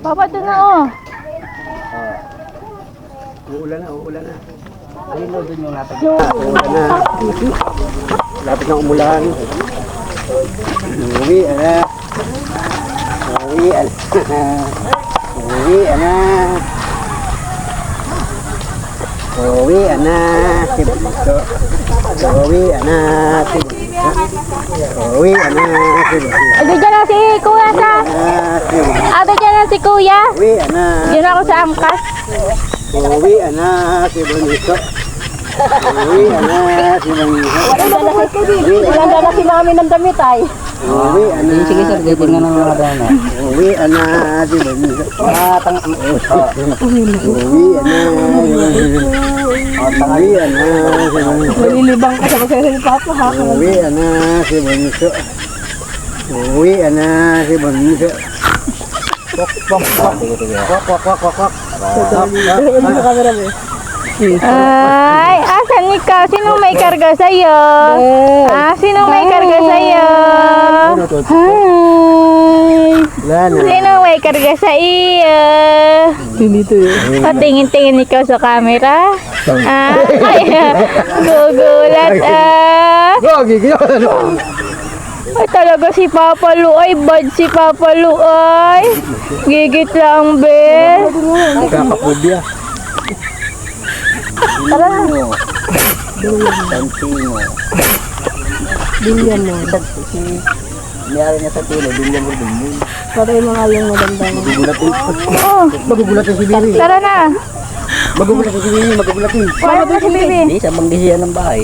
Papa, ito na oh. Uulan na, uulan na. Ayun o, doon yung lapit. Uulan na. Lapit ng umulan. Uwi, ana. Uwi, ana. Uwi, ana. Uwi, ana. Si Bunso. Uwi, ana. Si Bunso. Uwi, ana. Si Bunso. Ado dyan na si Kuya sa... Si Bunso. Ado dyan na si Kuya. Uwi, ana. Diyan ako sa angkas. Uwi, ana. Si Bunso. Uwi, ana. Si Bunso. Walang dala si mami ng damit ay. Uwi, ana. Sige sir, titingnan ng mga dana. Uwi, ana. Si Bunso. Uwi, ana. Si Bunso. Uwi, ana. Si Bunso. Malilibang ka sa pagkaya ni Papa ha. Uwi, ana. Si Bunso. Uwi, ana. Si Bunso. Kwak, kwak, kwak. Kwak, kwak, kwak, kwak, kwak. Ay, asan ikaw? Sinong may karga sa'yo? Sinong may karga sa'yo? Hi! Lana. Sinong may karga sa iyo? Dito yun. Patingin-tingin ikaw sa camera. Ay, gugulat Gigi, Ay, talaga si Papa Lu. Ay, bad si Papa Lu. Ay, gigit lang, be. Kakapubya. Santino. Bilyan mo. Niyari niya sa tilo, bilyan mo din. Patay mga yung maganda. Magugulatin si Bibi. Tara na. Magugulatin si Bibi. Magugulatin. Wala na si Bibi. Hindi, sa banggisiyan ng bahay.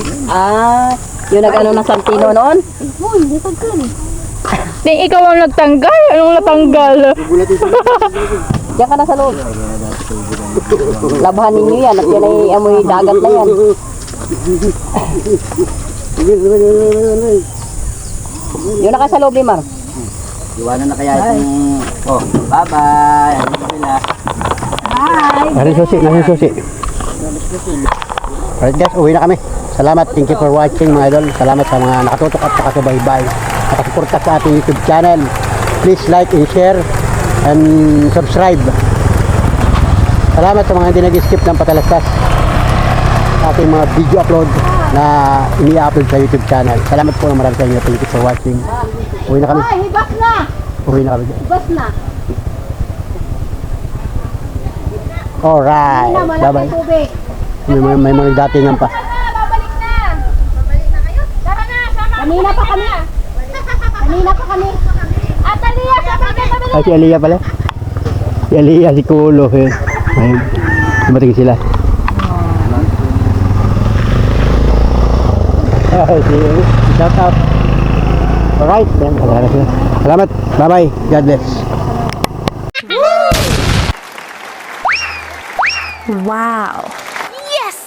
Yung nag-ano ng Santino noon? Di, ikaw ang nagtanggal. Anong natanggal? Magugulatin si Bibi. Diyan ka na sa loob. Labahan ninyo yan at yan ay amoy dagat na yan. Yun na ka sa loob ni Mar. Iwanan na kaya itong... Oh, bye-bye. Ano pa sila? Nasi susi. Alright guys, uwi na kami. Salamat, thank you for watching mga idol. Salamat sa mga nakatutok at nakasubaybay. Nakasuporta sa ating YouTube channel. Please like and share and subscribe. Salamat sa mga hindi nag-skip ng patalastas ating mga video upload na ini-upload sa YouTube channel. Salamat po ng marami sa inyo. Thank you for watching. Uwi na kami. Ay, hibas na! Uwi na kami. Hibas na! Alright. Bye-bye. Tubig. May mga datingan pa. Babalik na! Babalik na kayo? Tara na, sama! Kanina pa kami. Kanina pa kami. Atalia, sabay ka, sabay! Ay, si Aliyah pala. Si Aliyah, si Kulo. Eh. Ay, dumating sila. Ay, shout out. Alright, yan. Salamat. Bye-bye. God bless. Wow. Yes!